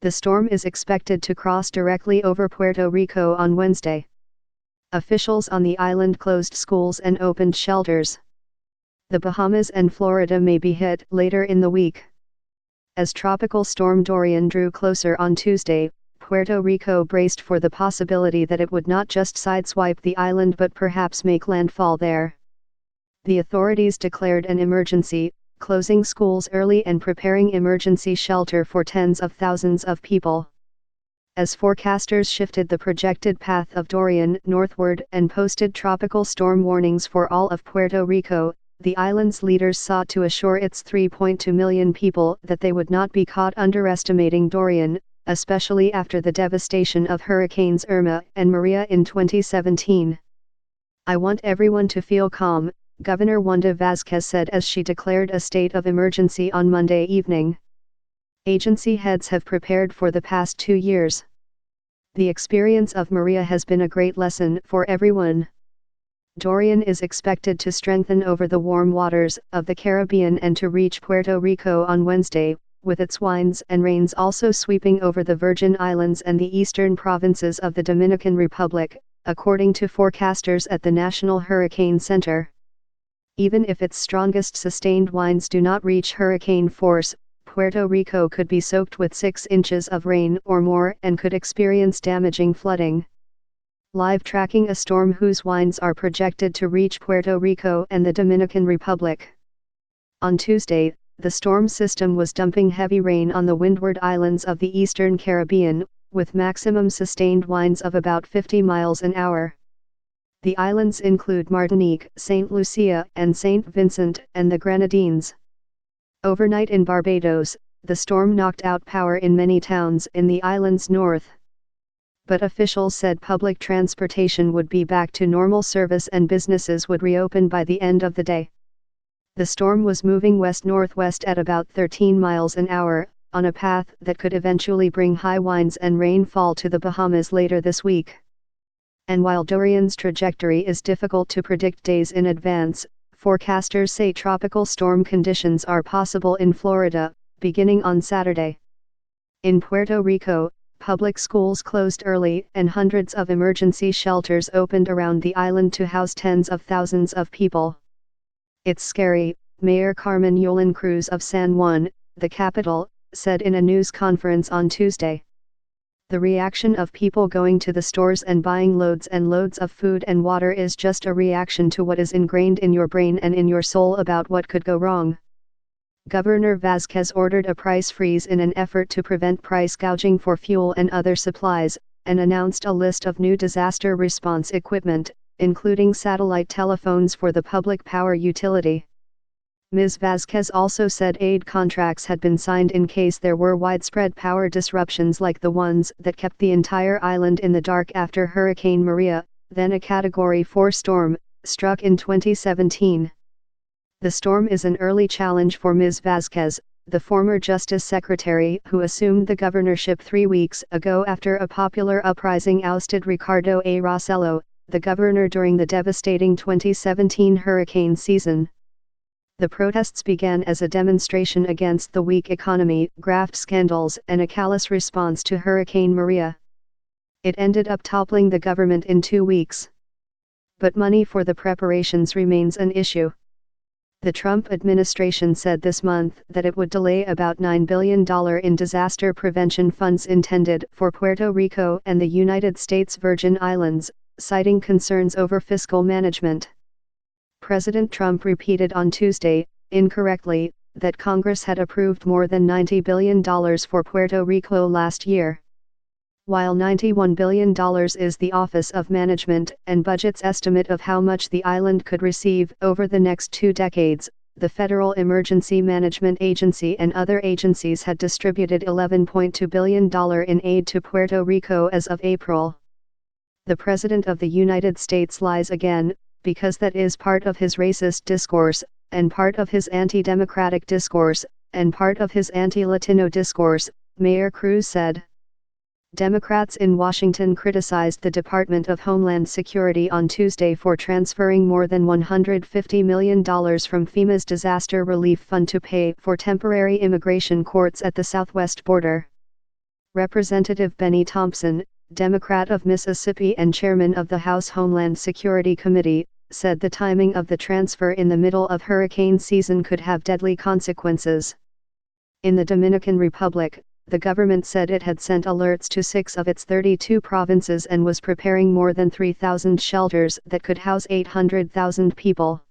The storm is expected to cross directly over Puerto Rico on Wednesday. Officials on the island closed schools and opened shelters. The Bahamas and Florida may be hit later in the week. As Tropical Storm Dorian drew closer on Tuesday, Puerto Rico braced for the possibility that it would not just sideswipe the island but perhaps make landfall there. The authorities declared an emergency, closing schools early and preparing emergency shelter for tens of thousands of people. As forecasters shifted the projected path of Dorian northward and posted tropical storm warnings for all of Puerto Rico, the island's leaders sought to assure its 3.2 million people that they would not be caught underestimating Dorian, especially after the devastation of Hurricanes Irma and Maria in 2017. "I want everyone to feel calm," Governor Wanda Vazquez said as she declared a state of emergency on Monday evening. Agency heads have prepared for the past 2 years. The experience of Maria has been a great lesson for everyone. Dorian is expected to strengthen over the warm waters of the Caribbean and to reach Puerto Rico on Wednesday, with its winds and rains also sweeping over the Virgin Islands and the eastern provinces of the Dominican Republic, according to forecasters at the National Hurricane Center. Even if its strongest sustained winds do not reach hurricane force, Puerto Rico could be soaked with 6 inches of rain or more and could experience damaging flooding. Live tracking a storm whose winds are projected to reach Puerto Rico and the Dominican Republic. On Tuesday, the storm system was dumping heavy rain on the windward islands of the eastern Caribbean, with maximum sustained winds of about 50 miles an hour. The islands include Martinique, St. Lucia and St. Vincent and the Grenadines. Overnight in Barbados, the storm knocked out power in many towns in the island's north. But officials said public transportation would be back to normal service and businesses would reopen by the end of the day. The storm was moving west-northwest at about 13 miles an hour, on a path that could eventually bring high winds and rainfall to the Bahamas later this week. And while Dorian's trajectory is difficult to predict days in advance, forecasters say tropical storm conditions are possible in Florida, beginning on Saturday. In Puerto Rico, public schools closed early and hundreds of emergency shelters opened around the island to house tens of thousands of people. "It's scary," Mayor Carmen Yulín Cruz of San Juan, the capital, said in a news conference on Tuesday. "The reaction of people going to the stores and buying loads and loads of food and water is just a reaction to what is ingrained in your brain and in your soul about what could go wrong." Governor Vazquez ordered a price freeze in an effort to prevent price gouging for fuel and other supplies, and announced a list of new disaster response equipment, including satellite telephones for the public power utility. Ms. Vazquez also said aid contracts had been signed in case there were widespread power disruptions like the ones that kept the entire island in the dark after Hurricane Maria, then a Category 4 storm, struck in 2017. The storm is an early challenge for Ms. Vazquez, the former Justice Secretary who assumed the governorship 3 weeks ago after a popular uprising ousted Ricardo A. Rossello, the governor during the devastating 2017 hurricane season. The protests began as a demonstration against the weak economy, graft scandals, and a callous response to Hurricane Maria. It ended up toppling the government in 2 weeks. But money for the preparations remains an issue. The Trump administration said this month that it would delay about $9 billion in disaster prevention funds intended for Puerto Rico and the United States Virgin Islands, citing concerns over fiscal management. President Trump repeated on Tuesday, incorrectly, that Congress had approved more than $90 billion for Puerto Rico last year. While $91 billion is the Office of Management and Budget's estimate of how much the island could receive over the next 2 decades, the Federal Emergency Management Agency and other agencies had distributed $11.2 billion in aid to Puerto Rico as of April. The President of the United States lies again, because that is part of his racist discourse, and part of his anti-democratic discourse, and part of his anti-Latino discourse, Mayor Cruz said. Democrats in Washington criticized the Department of Homeland Security on Tuesday for transferring more than $150 million from FEMA's Disaster Relief Fund to pay for temporary immigration courts at the southwest border. Representative Benny Thompson, Democrat of Mississippi and chairman of the House Homeland Security Committee, said the timing of the transfer in the middle of hurricane season could have deadly consequences. In the Dominican Republic, the government said it had sent alerts to 6 of its 32 provinces and was preparing more than 3,000 shelters that could house 800,000 people.